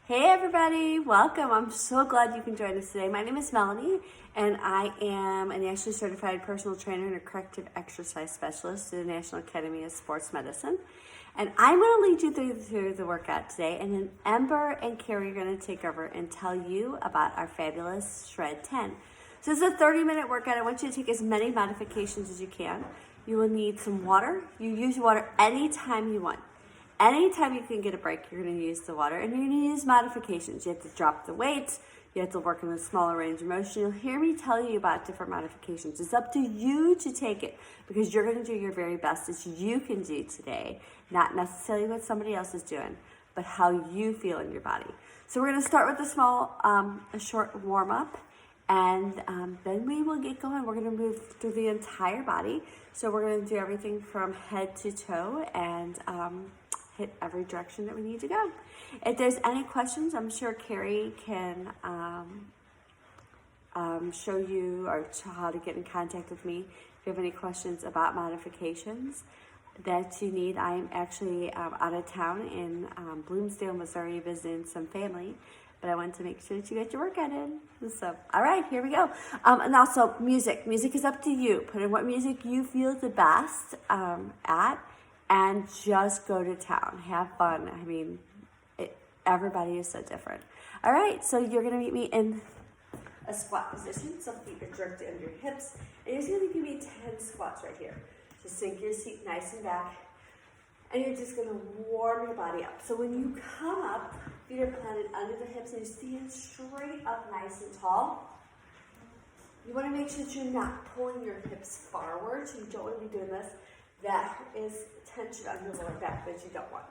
Hey everybody, welcome. I'm so glad you can join us today. My name is Melanie and I am a nationally certified personal trainer and a corrective exercise specialist at the National Academy of Sports Medicine. And I'm going to lead you through the workout today, and then Ember and Carrie are going to take over and tell you about our fabulous Shred 10. So this is a 30-minute workout. I want you to take as many modifications as you can. You will need some water. You use water anytime you want. Anytime you can get a break, you're going to use the water, and you're going to use modifications. You have to drop the weights. You have to work in a smaller range of motion. You'll hear me tell you about different modifications. It's up to you to take it because you're going to do your very best as you can do today, not necessarily what somebody else is doing, but how you feel in your body. So we're going to start with a short warm up, and then we will get going. We're going to move through the entire body. So we're going to do everything from head to toe and hit every direction that we need to go. If there's any questions, I'm sure Carrie can show you or how to get in contact with me. If you have any questions about modifications that you need, I'm actually out of town in Bloomsdale, Missouri, visiting some family, but I want to make sure that you get your workout in. So, all right, here we go. And also music. Music is up to you. Put in what music you feel the best at, and just go to town. Have fun. I mean, everybody is so different. All right, so you're gonna meet me in a squat position. So feet are jerked under your hips. And you're just gonna give me 10 squats right here. Just sink your seat nice and back. And you're just gonna warm your body up. So when you come up, feet are planted under the hips and you stand straight up nice and tall. You wanna make sure that you're not pulling your hips forward. So you don't wanna be doing this. That is tension on your lower back that you don't want.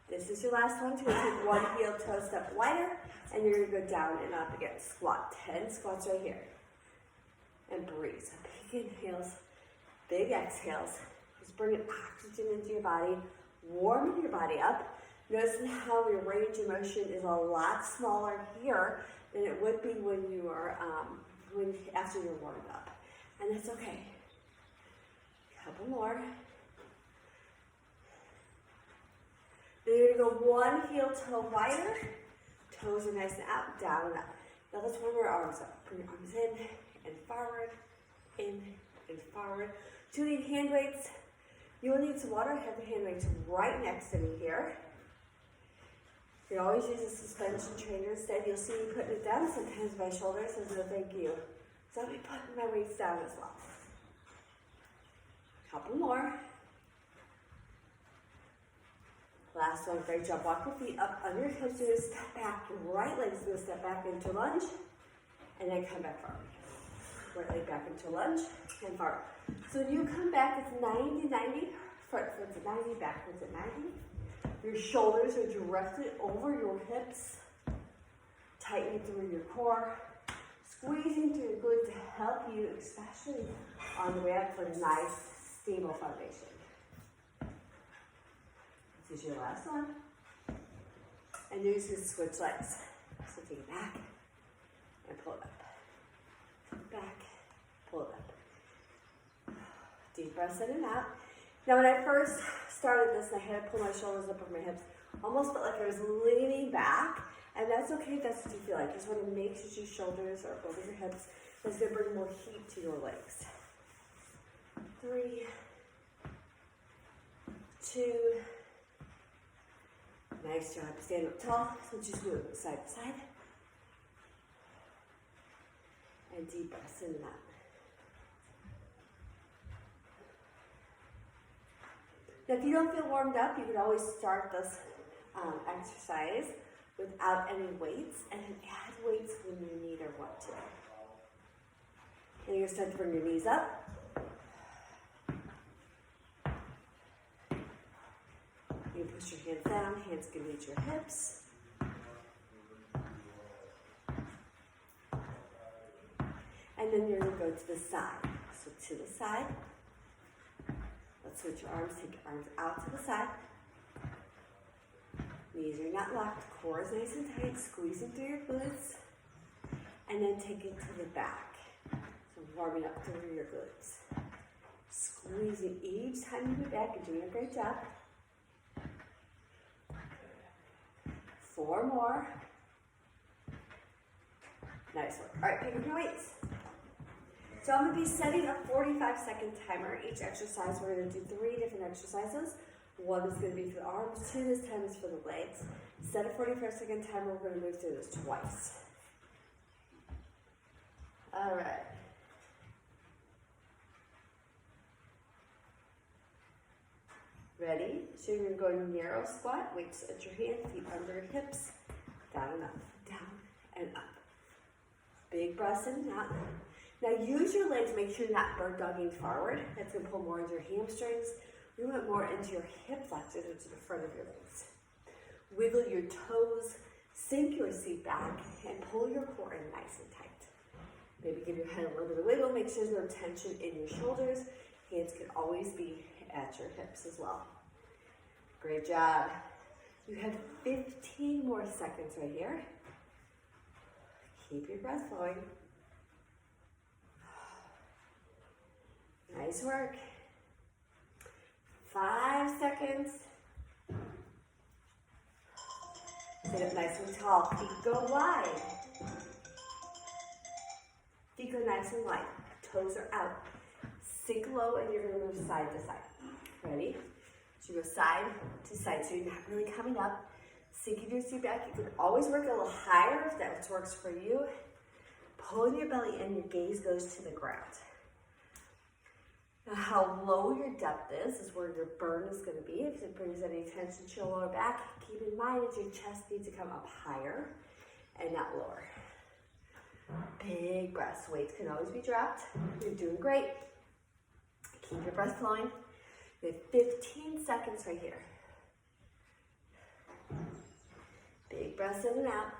This is your last one. So you're gonna take one heel toe step wider, and you're gonna go down and up again. Squat, 10 squats right here. And breathe. So big inhales, big exhales. Just bringing oxygen into your body, warming your body up. Noticing how your range of motion is a lot smaller here than it would be when you are after you're warmed up. And that's okay. Couple more. Then you're gonna go one heel toe wider. Toes are nice and out, down and up. Now let's warm your arms up. Bring your arms in and forward. Do you need hand weights? You will need some water. I have the hand weights right next to me here. You can always use a suspension trainer instead. You'll see me putting it down. Sometimes my shoulder says no thank you. So I'll be putting my weights down as well. Couple more. Last one, great job. Walk your feet up under your hips. You're gonna step back. Your right leg's gonna step back into lunge, and then come back forward. Right leg back into lunge, and forward. So when you come back, it's 90-90. Front foot's at 90, back foot's at 90. Your shoulders are directed over your hips. Tightening through your core. Squeezing through your glutes to help you, especially on the way up, for a nice, stable foundation. This is your last one. And you're just going to switch legs. So take it back and pull it up. Back, pull it up. Deep breaths in and out. Now when I first started this, I had to pull my shoulders up over my hips. Almost felt like I was leaning back. And that's okay if that's what you feel like. Just want to make sure your shoulders are over your hips. It's going to bring more heat to your legs. 3, 2, nice job. Stand up tall. So just move side to side. And deep breaths in and out. Now if you don't feel warmed up, you can always start this exercise without any weights, and then add weights when you need or want to. And you're going to start to bring your knees up. You push your hands down, hands can reach your hips. And then you're going to go to the side. So to the side. Let's switch your arms, take your arms out to the side. Knees are not locked, core is nice and tight, squeezing through your glutes. And then take it to the back. So warming up through your glutes. Squeezing each time you move back. You're doing a great job. 4 more. Nice work. All right, pick up your weights. So I'm going to be setting a 45-second timer. Each exercise, we're going to do 3 different exercises. 1 is going to be for the arms, 2 this time is for the legs. Set a 45-second timer, we're going to move through this twice. All right. Ready? So you're going to go narrow squat, weights at your hand, feet under your hips, down and up, down and up. Big breaths in and out. Now use your legs, make sure you're not bird dogging forward. That's going to pull more into your hamstrings. We want more into your hip flexors, which is the front of your legs. Wiggle your toes, sink your seat back, and pull your core in nice and tight. Maybe give your head a little bit of wiggle, make sure there's no tension in your shoulders. Hands can always be at your hips as well. Great job. You have 15 more seconds right here. Keep your breath flowing. Nice work. 5 seconds. Sit up nice and tall. Feet go wide. Feet go nice and wide. Toes are out. Sink low and you're going to move side to side. Ready? So you go side to side, so you're not really coming up. Sinking your seat back. You can always work a little higher if that works for you. Pulling your belly in, your gaze goes to the ground. Now how low your depth is where your burn is going to be. If it brings any tension to your lower back, keep in mind that your chest needs to come up higher and not lower. Big breaths. Weights can always be dropped. You're doing great. Keep your breath flowing. You have 15 seconds right here. Big breaths in and out.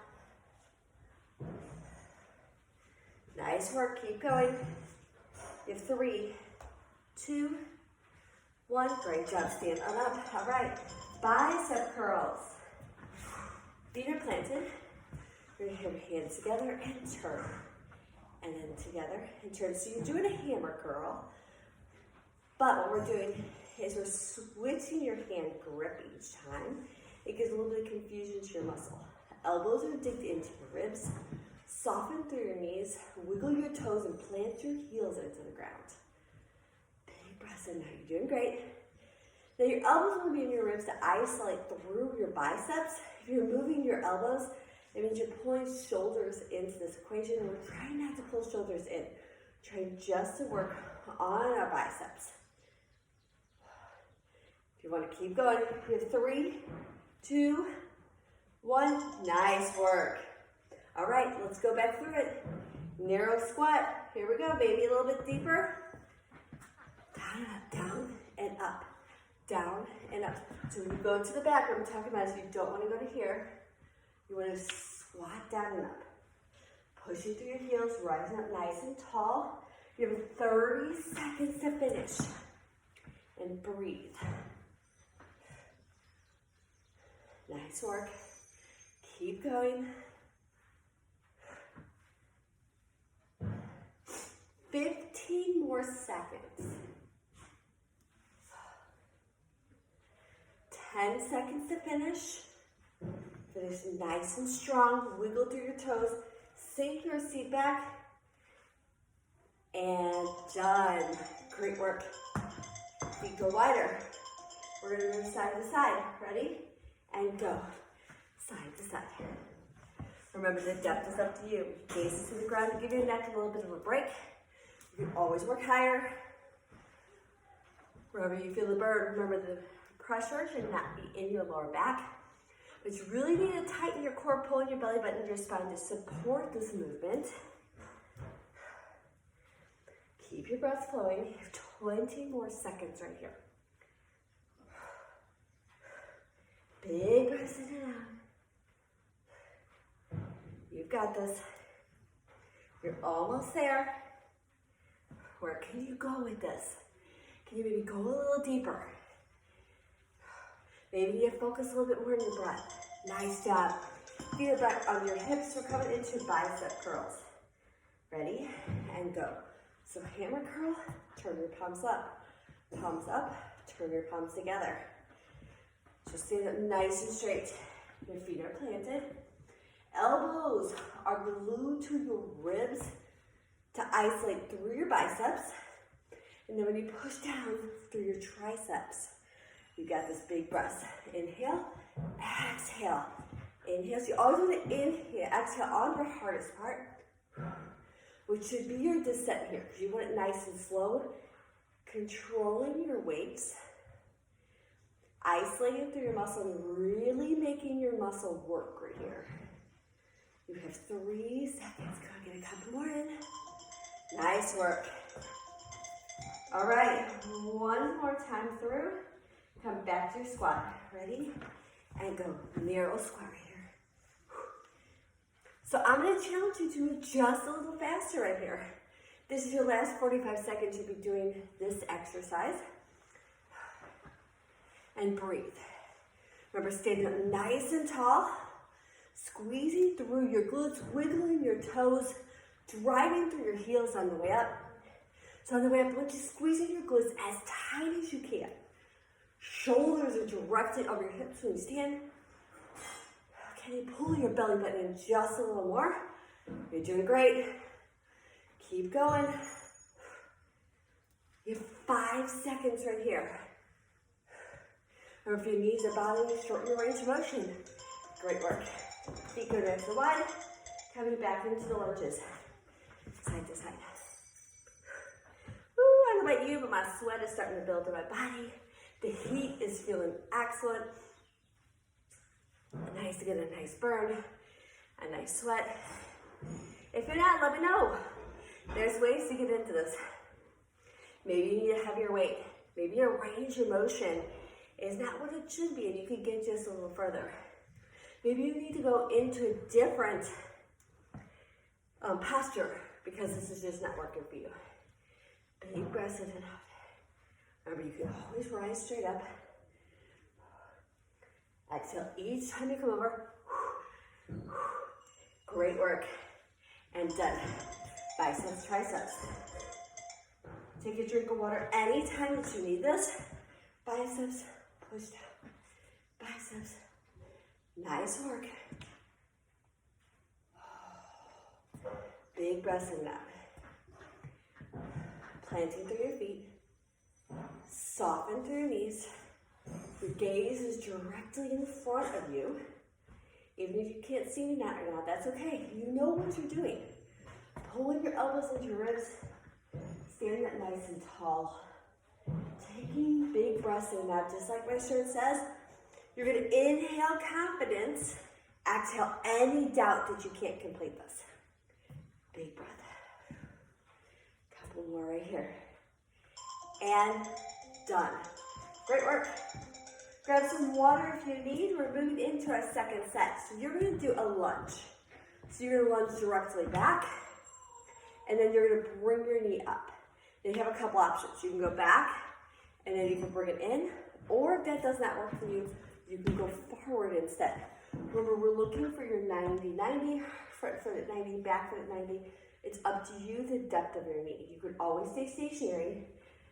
Nice work. Keep going. You have 3, 2, 1. Great job. Stand on up. All right. Bicep curls. Feet are planted. You're going to have your hands together and turn. And then together and turn. So you're doing a hammer curl. But what we're doing is we're switching your hand grip each time. It gives a little bit of confusion to your muscle. Elbows are digged into your ribs. Soften through your knees. Wiggle your toes and plant your heels into the ground. Big breaths in. Now you're doing great. Now your elbows will be in your ribs to isolate through your biceps. If you're moving your elbows, it means you're pulling shoulders into this equation. And we're trying not to pull shoulders in. Trying just to work on our biceps. If you want to keep going, you have 3, 2, 1. Nice work. All right, let's go back through it. Narrow squat. Here we go, baby. A little bit deeper. Down, up, down, and up. Down and up. So when you go to the back, what I'm talking about is you don't want to go to here. You want to squat down and up. Pushing through your heels, rising up nice and tall. You have 30 seconds to finish. And breathe. Nice work. Keep going. 15 more seconds. 10 seconds to finish. Finish nice and strong. Wiggle through your toes. Sink your seat back. And done. Great work. Feet go wider. We're going to move side to side. Ready? And go. Side to side. Remember, the depth is up to you. Gaze to the ground to give your neck a little bit of a break. You can always work higher. Wherever you feel the burn, remember the pressure should not be in your lower back. But you really need to tighten your core, pulling your belly button and your spine to support this movement. Keep your breath flowing. You have 20 more seconds right here. Big breaths in and out. You've got this. You're almost there. Where can you go with this? Can you maybe go a little deeper? Maybe you focus a little bit more on your breath. Nice job. Feel back on your hips. We're coming into bicep curls. Ready? And go. So hammer curl, turn your palms up, turn your palms together. So stand up nice and straight. Your feet are planted. Elbows are glued to your ribs to isolate through your biceps. And then when you push down through your triceps, you got this big breath. Inhale, exhale. Inhale. So you always want to inhale, exhale on your hardest part, which should be your descent here, because you want it nice and slow. Controlling your weights, isolating through your muscle, and really making your muscle work right here. You have 3 seconds. Go get a couple more in. Nice work. All right, one more time through. Come back to your squat. Ready? And go narrow squat right here. So I'm going to challenge you to move just a little faster right here. This is your last 45 seconds. You'll be doing this exercise. And breathe. Remember, standing up nice and tall, squeezing through your glutes, wiggling your toes, driving through your heels on the way up. So on the way up, I want you squeezing your glutes as tight as you can. Shoulders are directly over your hips when you stand. Can you pull your belly button in just a little more? You're doing great. Keep going. You have 5 seconds right here. Or if your knees are bothering you, shorten your range of motion. Great work. Feet go nice and wide. Coming back into the lunges. Side to side. Woo, I don't know about you, but my sweat is starting to build in my body. The heat is feeling excellent. Nice to get a nice burn, a nice sweat. If you're not, let me know. There's ways to get into this. Maybe you need a heavier weight. Maybe your range of motion is not what it should be, and you could get just a little further. Maybe you need to go into a different posture because this is just not working for you. Big breaths in and out. Remember, you can always rise straight up. Exhale each time you come over. Great work. And done. Biceps, triceps. Take a drink of water anytime that you need this. Biceps, push down. Biceps. Nice work. Big breaths in and out. Planting through your feet. Soften through your knees. Your gaze is directly in front of you. Even if you can't see me now or not, that's okay. You know what you're doing. Pulling your elbows into your ribs. Standing up nice and tall. Taking big breaths in and out, just like my shirt says. You're going to inhale confidence. Exhale any doubt that you can't complete this. Big breath. Couple more right here. And done. Great work. Grab some water if you need. We're moving into our second set. So you're going to do a lunge. So you're going to lunge directly back, and then you're going to bring your knee up. Then you have a couple options. You can go back, and then you can bring it in, or if that does not work for you, you can go forward instead. Remember, we're looking for your 90-90, front foot at 90, back foot at 90. It's up to you, the depth of your knee. You could always stay stationary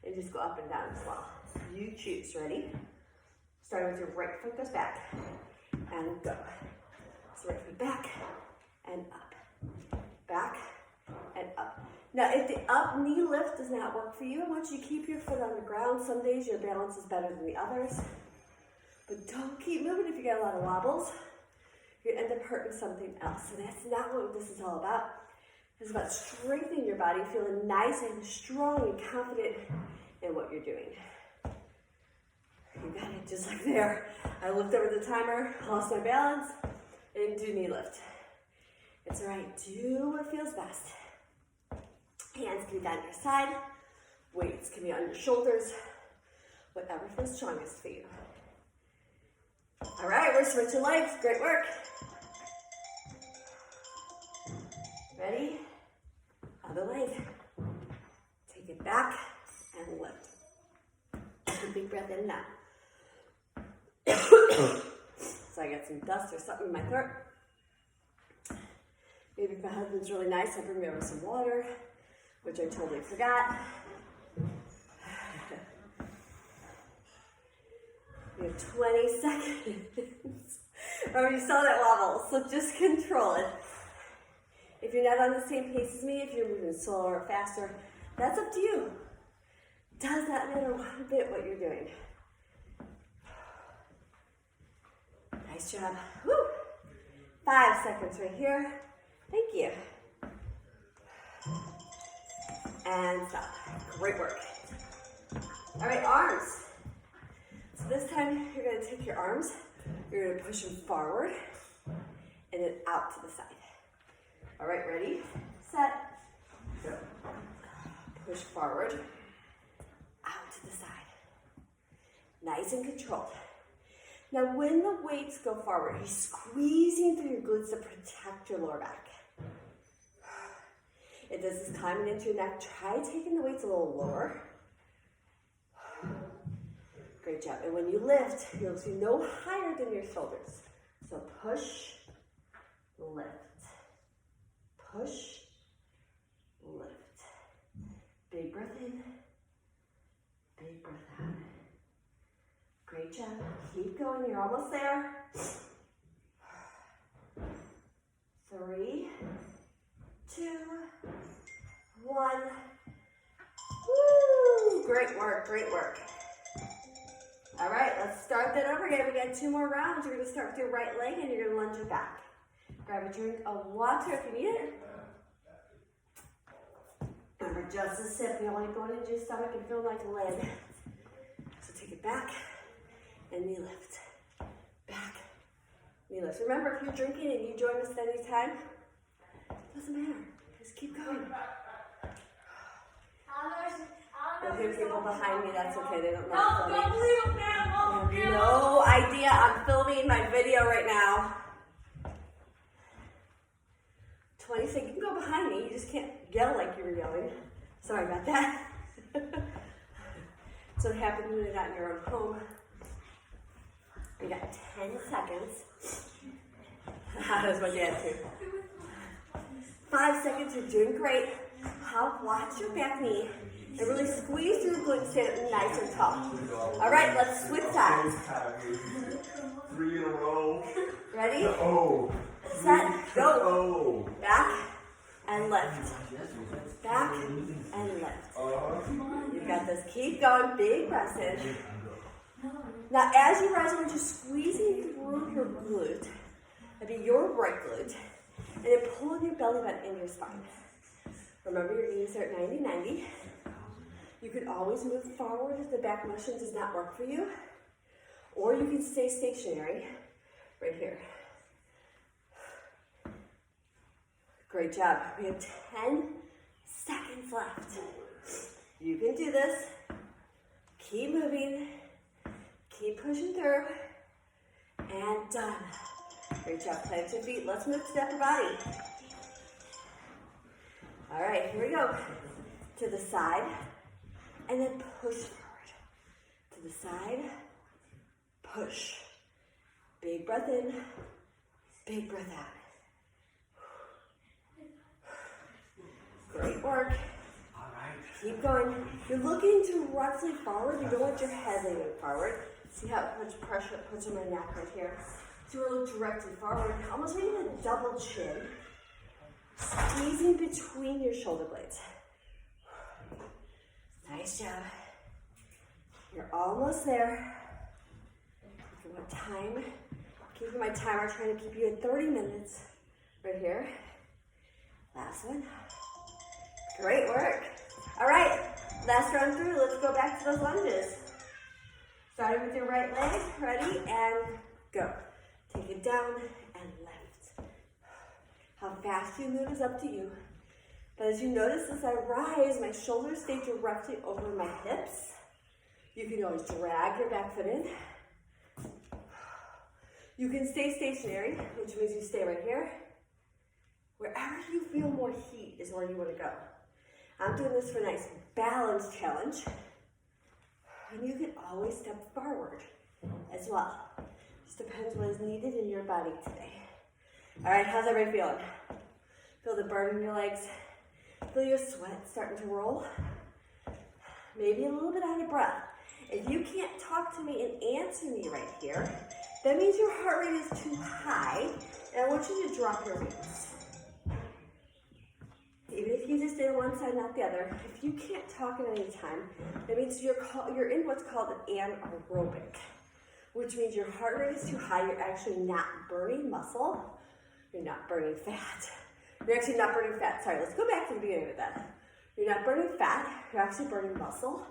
and just go up and down as well. You choose. Ready? Starting with your right foot goes back and go. So right foot back and up. Back and up. Now, if the up knee lift does not work for you, I want you to keep your foot on the ground. Some days your balance is better than the others. But don't keep moving if you get a lot of wobbles. You end up hurting something else. And that's not what this is all about. It's about strengthening your body, feeling nice and strong and confident in what you're doing. You got it, just like there. I looked over the timer, lost my balance, and do knee lift. It's all right, do what feels best. Hands can be down your side, weights can be on your shoulders, whatever feels strongest for you. All right, we're switching legs, great work. Ready? Other leg. Take it back and lift. Take a big breath in and out. So I got some dust or something in my throat. Maybe if my husband's really nice, I'll bring me over some water, which I totally forgot. We have 20 seconds. Remember, you saw that wobble, so just control it. If you're not on the same pace as me, if you're moving slower or faster, that's up to you. Does not matter one bit what you're doing. Nice job. Woo! 5 seconds right here. Thank you. And stop. Great work. All right, arms. So this time you're going to take your arms, you're going to push them forward and then out to the side. All right, ready, set, go. Push forward, out to the side. Nice and controlled. Now when the weights go forward, you're squeezing through your glutes to protect your lower back. If this is climbing into your neck, try taking the weights a little lower. Great job. And when you lift, you'll see no higher than your shoulders. So push, lift. Push, lift. Big breath in, big breath out. Great job. Keep going. You're almost there. 3, 2, 1. Woo! Great work, great work. All right, let's start that over again. We got 2 more rounds. You're going to start with your right leg and you're going to lunge it back. Grab a drink of water if you need it. Remember, just a sip. You don't want to go into your stomach and feel like lead. So take it back and knee lift. Back, knee lift. Remember, if you're drinking and you join us at any time, it doesn't matter. Just keep going. You'll hear people behind me. That's okay. They don't know I'm filming. No idea I'm filming my video right now. 20 seconds. You can go behind me. You just can't yell like you were yelling. Sorry about that. So it happens when you're not in your own home. We got 10 seconds. That's my dad too. 5 seconds. You're doing great. Watch your back knee and really squeeze through the glutes. Stand up nice and tall. All right, let's switch sides. 3 in a row. Ready? Oh. Set, go. Oh. Back and lift. Back and lift. You got this. Keep going. Big breaths in. Now, as you rise, I want you squeezing through your glute. That'd be your right glute. And then pulling your belly button into your spine. Remember, your knees are at 90-90. You can always move forward if the back motion does not work for you. Or you can stay stationary right here. Great job. We have 10 seconds left. You can do this. Keep moving. Keep pushing through. And done. Great job. Plant your feet. Let's move to the upper body. All right, here we go. To the side. And then push forward. To the side. Push. Big breath in. Big breath out. Great work. All right. Keep going. You're looking directly forward. You don't want your head leaning forward. See how much pressure it puts on my neck right here. So we're looking directly forward, almost making a double chin. Squeezing between your shoulder blades. Nice job. You're almost there. Keeping my timer, trying to keep you at 30 minutes. Right here. Last one. Great work. All right, last round through. Let's go back to those lunges. Starting with your right leg. Ready? And go. Take it down and lift. How fast you move is up to you. But as you notice, as I rise, my shoulders stay directly over my hips. You can always drag your back foot in. You can stay stationary, which means you stay right here. Wherever you feel more heat is where you want to go. I'm doing this for a nice balance challenge. And you can always step forward as well. Just depends what is needed in your body today. All right, how's everybody feeling? Feel the burn in your legs? Feel your sweat starting to roll? Maybe a little bit out of breath. If you can't talk to me and answer me right here, That means your heart rate is too high, and I want you to drop your weights. Even if you just did one side, not the other, if you can't talk at any time, that means you're in what's called an anaerobic, which means your heart rate is too high, you're actually not burning muscle, you're not burning fat. You're actually not burning fat. Sorry, let's go back to the beginning of that. You're not burning fat, you're actually burning muscle.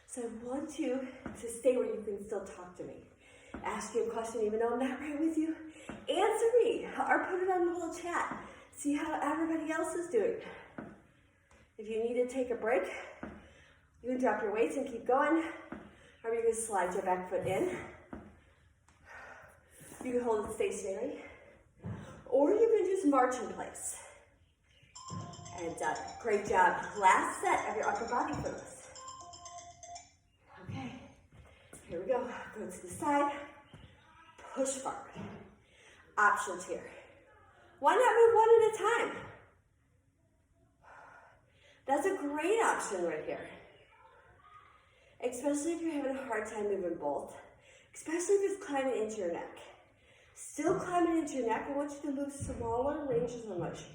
So I want you to stay where you can still talk to me. Ask you a question even though I'm not right with you. Answer me or put it on the little chat. See how everybody else is doing. If you need to take a break, you can drop your weights and keep going. Or you can slide your back foot in. You can hold it stationary. Or you can just march in place. And great job. Last set of your upper body for this. Okay, here we go. Go to the side, push forward. Options here. Why not move one at a time? That's a great option right here. Especially if you're having a hard time moving both. Especially if it's climbing into your neck. Still climbing into your neck, I want you to move smaller ranges of motion.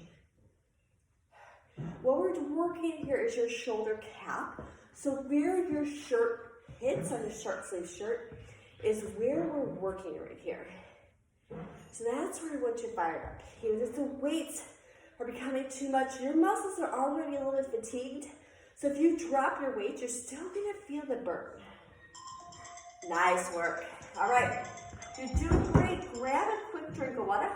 What we're working here is your shoulder cap. So where your shirt hits on your short sleeve shirt is where we're working right here. So that's where I want you fired up. Even if the weights are becoming too much, your muscles are already a little bit fatigued. So if you drop your weight, you're still gonna feel the burn. Nice work. All right, you're doing great. Grab a quick drink of water.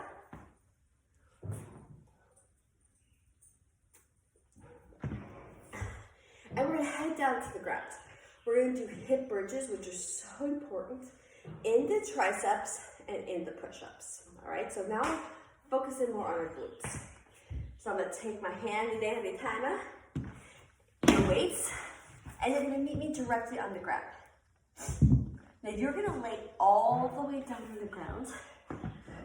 And we're gonna head down to the ground. We're gonna do hip bridges, which are so important in the triceps and in the push-ups. All right, so now focusing more on our glutes. So I'm gonna take my hand dandy timer, the weights, and you're gonna meet me directly on the ground. Now you're gonna lay all the way down on the ground.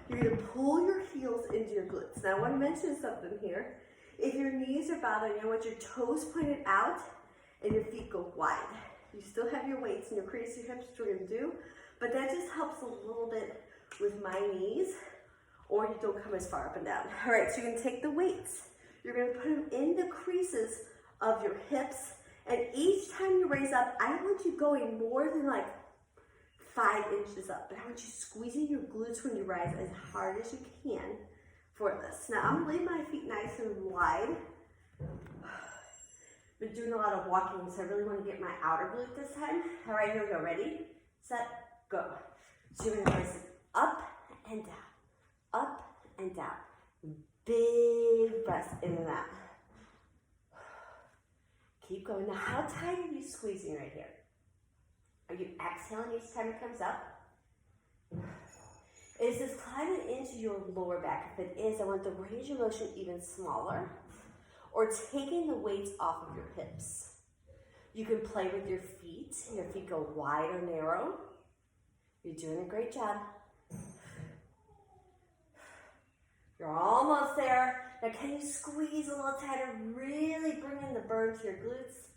You're gonna pull your heels into your glutes. Now I wanna mention something here. If your knees are bothering you, I want your toes pointed out and your feet go wide. You still have your weights and your crazy hips, which we're gonna do, but that just helps a little bit with my knees, or you don't come as far up and down. All right, so you're gonna take the weights. You're gonna put them in the creases of your hips, and each time you raise up, I don't want you going more than like 5 inches up, but I want you squeezing your glutes when you rise as hard as you can for this. Now I'm gonna leave my feet nice and wide. Been doing a lot of walking, so I really want to get my outer glute this time. All right, here we go. Ready, set, go. So you're gonna rise up and down, up and down. Big breaths in and out. Keep going. Now, how tight are you squeezing right here? Are you exhaling each time it comes up? Is this climbing into your lower back? If it is, I want the range of motion even smaller, or taking the weights off of your hips. You can play with your feet go wide or narrow. You're doing a great job. You're almost there. Now can you squeeze a little tighter, really bring in the burn to your glutes?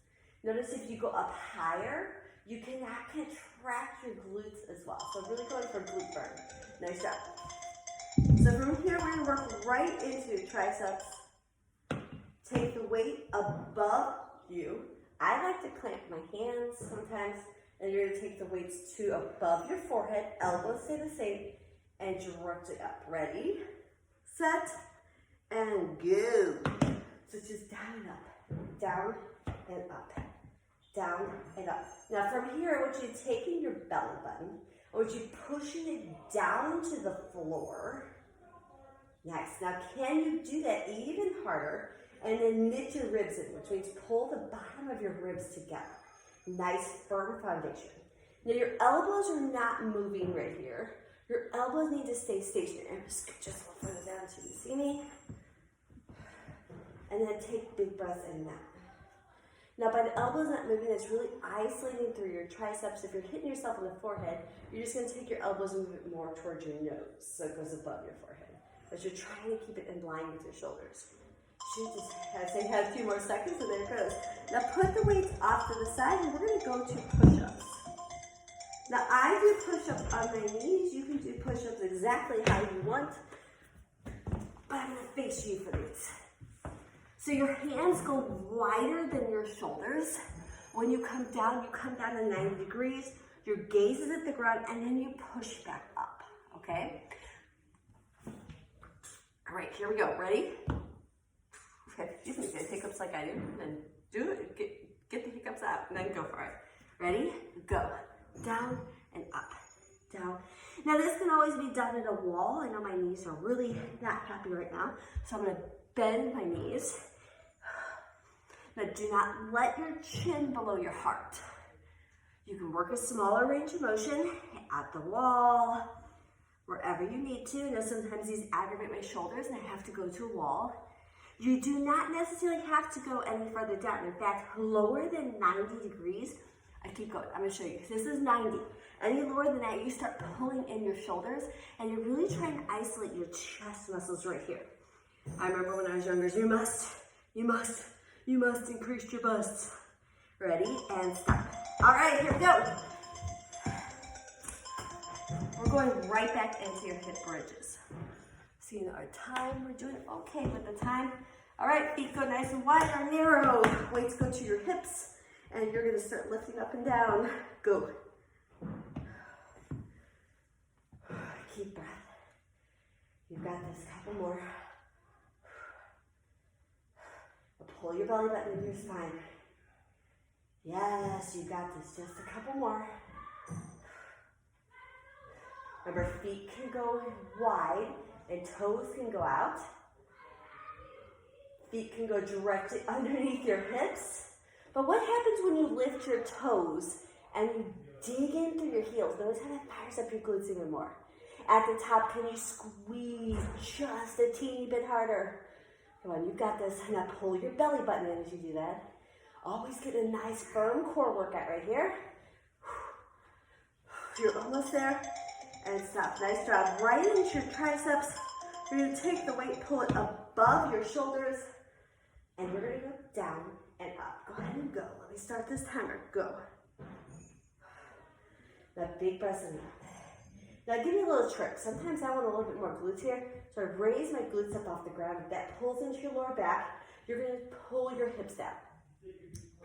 Notice if you go up higher, you cannot contract your glutes as well. So really going for glute burn. Nice job. So from here, we're gonna work right into your triceps. Take the weight above you. I like to clamp my hands sometimes, and you're gonna take the weights to above your forehead, elbows stay the same, and drift it up. Ready, set, and go. So just down and up, down and up, down and up. Now from here, I want you taking your belly button, I want you pushing it down to the floor. Nice. Now can you do that even harder? And then knit your ribs in, which means pull the bottom of your ribs together. Nice, firm foundation. Now your elbows are not moving right here. Your elbows need to stay stationary. I'm just a little further down so you can see me. And then take big breaths in and out. Now by the elbows not moving, it's really isolating through your triceps. If you're hitting yourself in the forehead, you're just gonna take your elbows and move it more towards your nose, so it goes above your forehead. But you're trying to keep it in line with your shoulders. I say have 2 more seconds, and there it goes. Now put the weights off to the side, and we're gonna go to push-ups. Now I do push-ups on my knees. You can do push-ups exactly how you want, but I'm gonna face you for these. So your hands go wider than your shoulders. When you come down to 90 degrees. Your gaze is at the ground, and then you push back up, okay? All right, here we go. Ready? Okay, you can get hiccups like I do, and do it. Get the hiccups out, and then go for it. Ready? Go. Down and up. Down. Now this can always be done at a wall. I know my knees are really not happy right now, so I'm gonna bend my knees. Now do not let your chin below your heart. You can work a smaller range of motion at the wall, wherever you need to. Now sometimes these aggravate my shoulders and I have to go to a wall. You do not necessarily have to go any further down. In fact, lower than 90 degrees, I keep going. I'm gonna show you. This is 90. Any lower than that, you start pulling in your shoulders and you're really trying to isolate your chest muscles right here. I remember when I was younger, you must increase your busts. Ready, and stop. All right, here we go. We're going right back into your hip bridges. Seeing our time, we're doing okay with the time. All right, feet go nice and wide or narrow. Weights go to your hips, and you're gonna start lifting up and down. Go. Keep breath. You've got this, couple more. Pull your belly button into your spine. Yes, you got this. Just a couple more. Remember, feet can go wide and toes can go out. Feet can go directly underneath your hips. But what happens when you lift your toes and you dig in through your heels? Notice how that fires up your glutes even more. At the top, can you squeeze just a teeny bit harder? Come on, you've got this. Now pull your belly button in as you do that. Always get a nice firm core workout right here. You're almost there. And stop. Nice job. Right into your triceps. You're going to take the weight, pull it above your shoulders, and you're going to go down and up. Go ahead and go. Let me start this timer. Go. That big breath in. Now give me a little trick. Sometimes I want a little bit more glutes here. So I raise my glutes up off the ground. That pulls into your lower back. You're going to pull your hips down.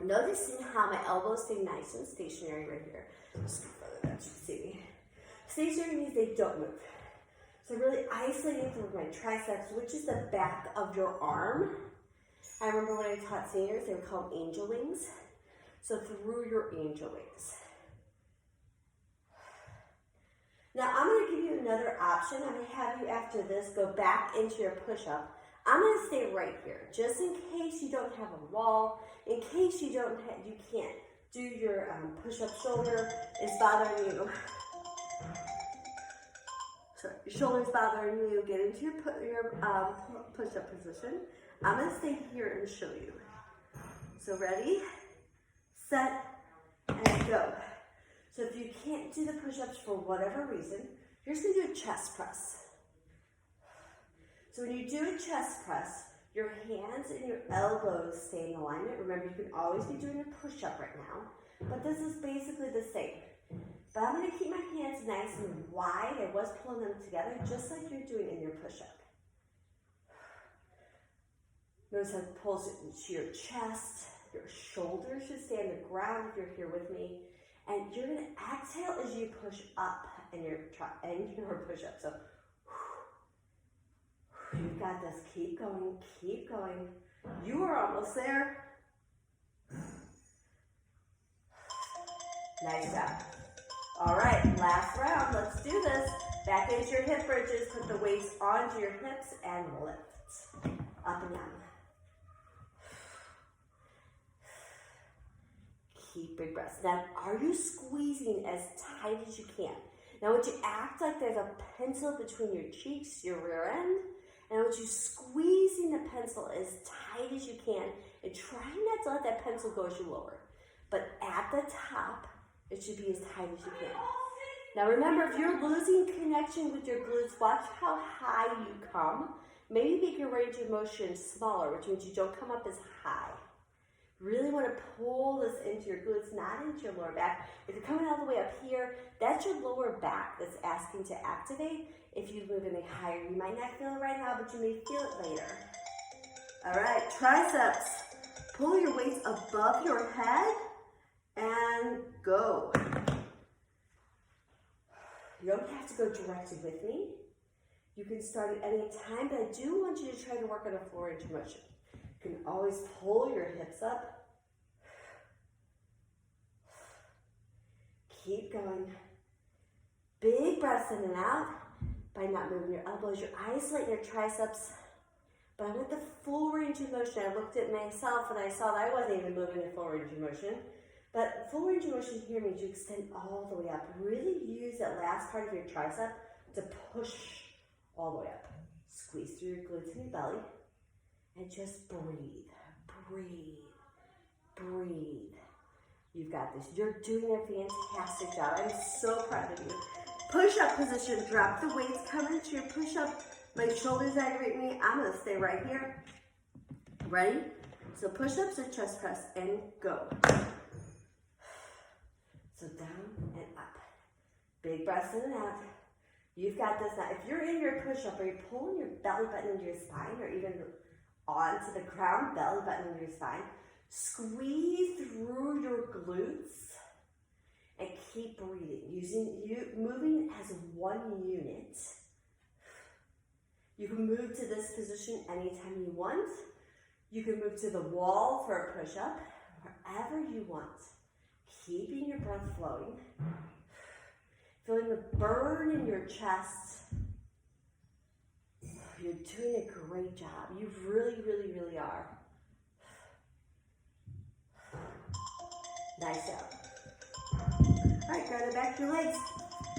Noticing how my elbows stay nice and stationary right here. Just further down so you can see me. Stationary means they don't move. So really isolating through my triceps, which is the back of your arm. I remember when I taught seniors, they were called angel wings. So through your angel wings. Now I'm going to give you another option. I'm going to have you after this go back into your push-up. I'm going to stay right here, just in case you don't have a wall, in case you can't do your push-up shoulder is bothering you. Sorry, your shoulder's bothering you. Get into your push-up position. I'm going to stay here and show you. So ready, set, and go. So if you can't do the push-ups for whatever reason, you're just going to do a chest press. So when you do a chest press, your hands and your elbows stay in alignment. Remember, you can always be doing a push-up right now, but this is basically the same. But I'm going to keep my hands nice and wide. I was pulling them together, just like you're doing in your push-up. Notice how it pulls it into your chest. Your shoulders should stay on the ground if you're here with me. And you're going to exhale as you push up in your push-up. So you've got this. Keep going. Keep going. You are almost there. Nice job. All right, last round. Let's do this. Back into your hip bridges. Put the weights onto your hips and lift. Up and down. Keep big breaths. Now, are you squeezing as tight as you can? Now, would you act like there's a pencil between your cheeks, your rear end? And would you squeezing the pencil as tight as you can and try not to let that pencil go as you lower. But at the top, it should be as tight as you can. Now, remember, if you're losing connection with your glutes, watch how high you come. Maybe make your range of motion smaller, which means you don't come up as high. Really want to pull this into your glutes, not into your lower back. If you're coming all the way up here, that's your lower back that's asking to activate. If you move any higher, you might not feel it right now, but you may feel it later. All right, triceps. Pull your weights above your head and go. You don't have to go directly with me. You can start at any time, but I do want you to try to work on a floor range of motion. You can always pull your hips up. Keep going. Big breaths in and out by not moving your elbows. You're isolating your triceps. But I want the full range of motion. I looked at myself and I saw that I wasn't even moving in full range of motion. But full range of motion here means you extend all the way up. Really use that last part of your tricep to push all the way up. Squeeze through your glutes and your belly. And just breathe, breathe, breathe. You've got this. You're doing a fantastic job. I'm so proud of you. Push-up position. Drop the weights. Come into your push-up. My shoulders aggravate me. I'm going to stay right here. Ready? So push-ups or chest press and go. So down and up. Big breaths in and out. You've got this now. If you're in your push-up, are you pulling your belly button into your spine or even onto the ground, belly button into your spine? Squeeze through your glutes and keep breathing. Moving as one unit. You can move to this position anytime you want. You can move to the wall for a push-up, wherever you want. Keeping your breath flowing. Feeling the burn in your chest. You're doing a great job. You really, really, really are. Nice job. All right, ground back your legs.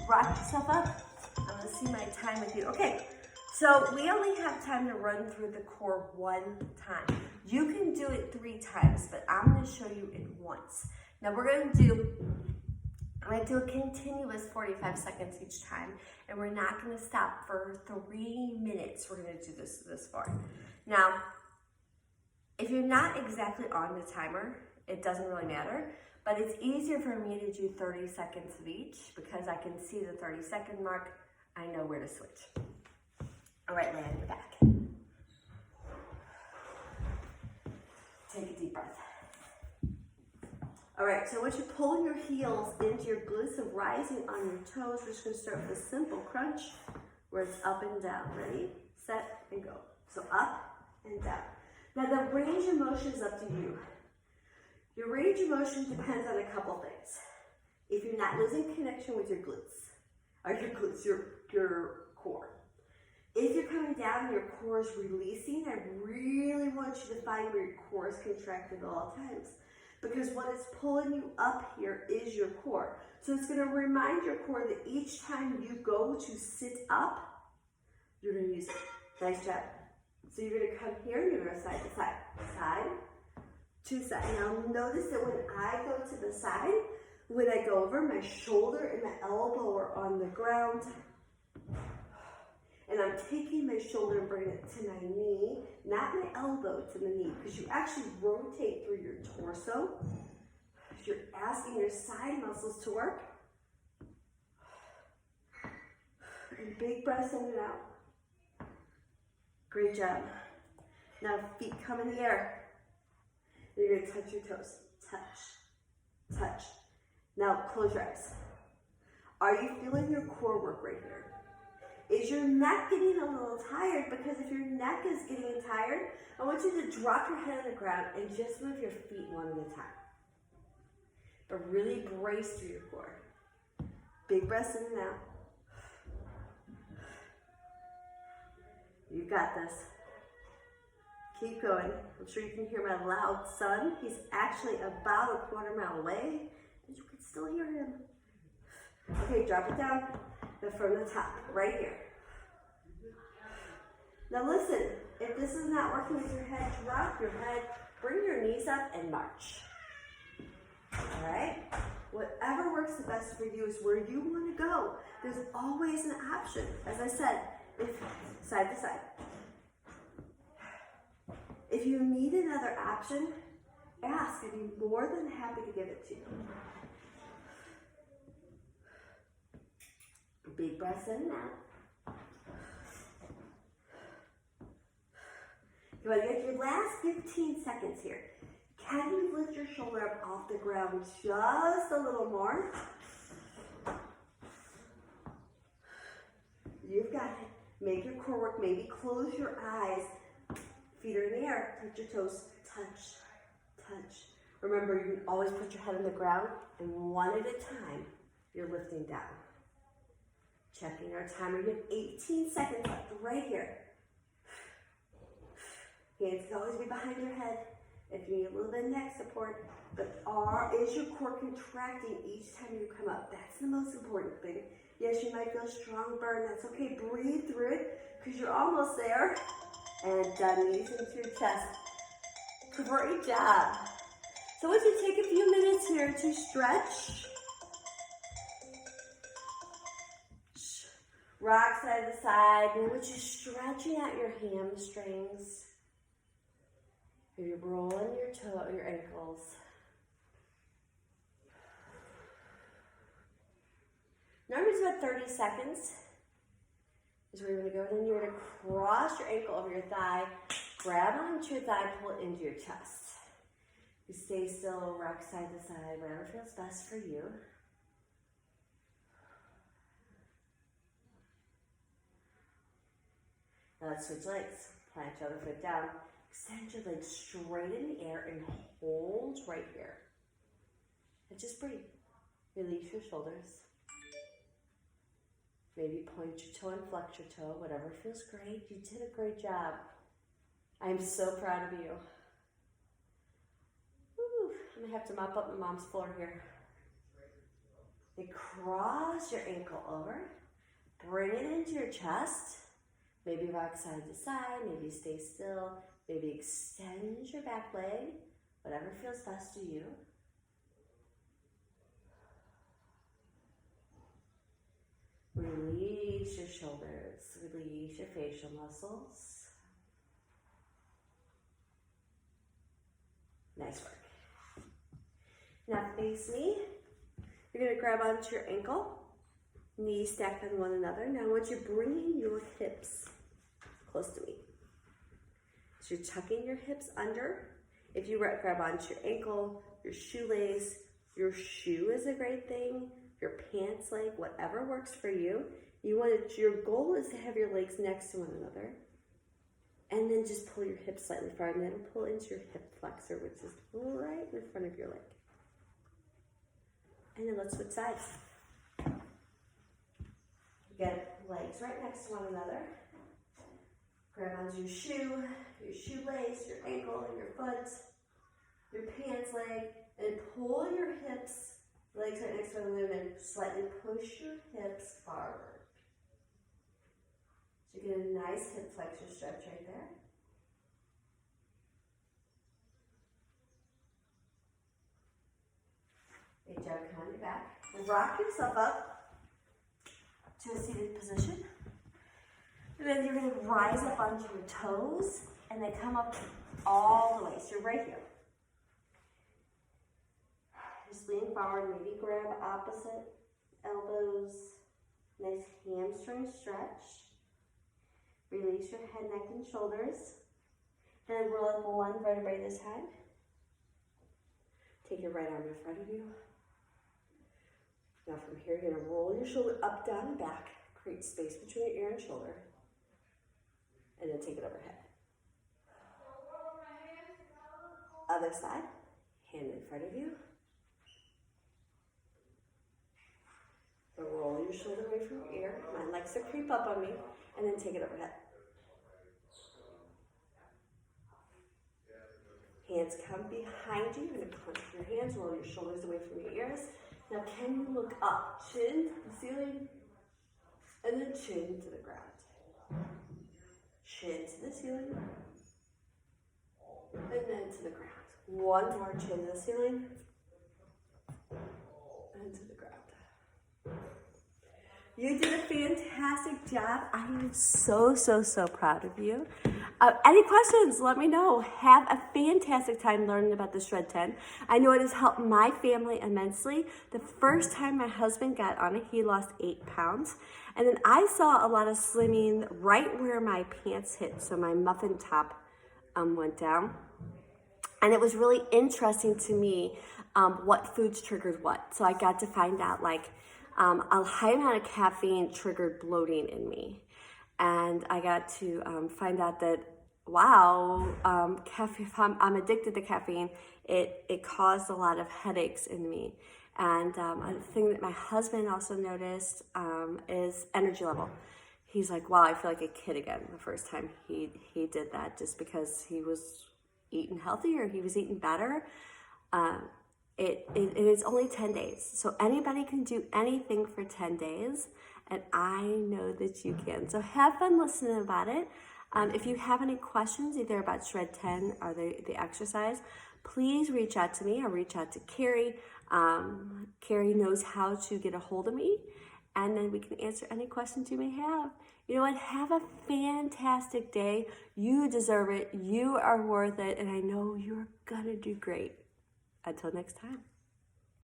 Rock yourself up. I'm going to see my time with you. Okay, so we only have time to run through the core one time. You can do it 3 times, but I'm going to show you it once. Now I'm going to do a continuous 45 seconds each time, and we're not going to stop for 3 minutes. We're going to do this far. Now, if you're not exactly on the timer, it doesn't really matter, but it's easier for me to do 30 seconds of each because I can see the 30-second mark. I know where to switch. All right, lay on your back. Take a deep breath. All right, so once you pull your heels into your glutes and rising on your toes, we're just gonna start with a simple crunch where it's up and down. Ready, set, and go. So up and down. Now the range of motion is up to you. Your range of motion depends on a couple things. If you're not losing connection with your glutes, your core. If you're coming down and your core is releasing, I really want you to find where your core is contracted at all times. Because what is pulling you up here is your core. So it's going to remind your core that each time you go to sit up, you're going to use it. Nice job. So you're going to come here, you're going to side to side. Side to side. Now notice that when I go to the side, when I go over, my shoulder and my elbow are on the ground. And I'm taking my shoulder and bringing it to my knee, not my elbow to the knee, because you actually rotate through your torso. You're asking your side muscles to work. And big breaths in and out. Great job. Now feet come in the air. And you're going to touch your toes. Touch. Touch. Now close your eyes. Are you feeling your core work right here? Is your neck getting a little tired? Because if your neck is getting tired, I want you to drop your head on the ground and just move your feet one at a time. But really brace through your core. Big breaths in and out. You got this. Keep going. I'm sure you can hear my loud son. He's actually about a 1/4 mile away, and you can still hear him. Okay, drop it down. Now from the top, right here. Now listen, if this is not working with your head, drop your head, bring your knees up and march. All right? Whatever works the best for you is where you want to go. There's always an option. As I said, side to side. If you need another option, ask, I'd be more than happy to give it to you. Big breaths in and out. You want to get your last 15 seconds here. Can you lift your shoulder up off the ground just a little more? You've got it. Make your core work. Maybe close your eyes. Feet are in the air. Touch your toes. Touch. Touch. Remember, you can always put your head on the ground, and one at a time, you're lifting down. Checking our timer. You have 18 seconds left right here. Hands can always be behind your head if you need a little bit of neck support. But is your core contracting each time you come up? That's the most important thing. Yes, you might feel a strong burn. That's okay. Breathe through it because you're almost there. And knees into your chest. Great job. So I want you to take a few minutes here to stretch. Rock side to side. And I want you stretching out your hamstrings. You're rolling your ankles. Normally it's about 30 seconds is where you're going to go. And then you're going to cross your ankle over your thigh, grab onto your thigh, pull it into your chest. You stay still, rock side to side, whatever feels best for you. Now let's switch legs. Plant your other foot down. Extend your legs straight in the air and hold right here. And just breathe. Release your shoulders. Maybe point your toe and flex your toe, whatever feels great. You did a great job. I'm so proud of you. Woo, I'm gonna have to mop up my mom's floor here. And cross your ankle over. Bring it into your chest. Maybe rock side to side, maybe stay still. Maybe extend your back leg, whatever feels best to you. Release your shoulders, release your facial muscles. Nice work. Now face me. You're going to grab onto your ankle, knees stacked on one another. Now I want you bringing your hips close to me. So you're tucking your hips under. If you grab onto your ankle, your shoelace, your shoe is a great thing, your pants leg, whatever works for you. Your goal is to have your legs next to one another. And then just pull your hips slightly forward, and then pull into your hip flexor, which is right in front of your leg. And then let's switch sides. You get legs right next to one another. Grab onto your shoelace, your ankle, your foot, your pants leg, and pull your hips, legs right next to one another, and slightly push your hips forward. So you get a nice hip flexor stretch right there. Great job, come on your back. Rock yourself up to a seated position. And then you're going to rise up onto your toes and then come up all the way. So you're right here. Just lean forward, maybe grab opposite elbows. Nice hamstring stretch. Release your head, neck, and shoulders. And then roll up one vertebrae this time. Take your right arm in front of you. Now from here, you're going to roll your shoulder up, down, and back. Create space between your ear and shoulder. And then take it overhead. Other side, hand in front of you. So roll your shoulder away from your ear. Mine likes to creep up on me. And then take it overhead. Hands come behind you. You're going to clench your hands, roll your shoulders away from your ears. Now can you look up, chin to the ceiling, and then chin to the ground. Chin to the ceiling, and then to the ground. One more, chin to the ceiling, and to the ground. You did a fantastic job. I am so proud of you. Any questions, let me know. Have a fantastic time learning about the Shred 10. I know it has helped my family immensely. The first time my husband got on it, he lost 8 pounds. And then I saw a lot of slimming right where my pants hit. So my muffin top went down. And it was really interesting to me what foods triggered what. So I got to find out like a high amount of caffeine triggered bloating in me. And I got to find out that, wow, caffeine, if I'm addicted to caffeine, it caused a lot of headaches in me. And a thing that my husband also noticed is energy level. He's like, wow, I feel like a kid again the first time he did that, just because he was eating healthier, he was eating better. It is only 10 days. So anybody can do anything for 10 days. And I know that you can. So have fun listening about it. If you have any questions, either about Shred 10 or the exercise, please reach out to me or reach out to Carrie. Carrie knows how to get a hold of me. And then we can answer any questions you may have. You know what? Have a fantastic day. You deserve it. You are worth it. And I know you're going to do great. Until next time.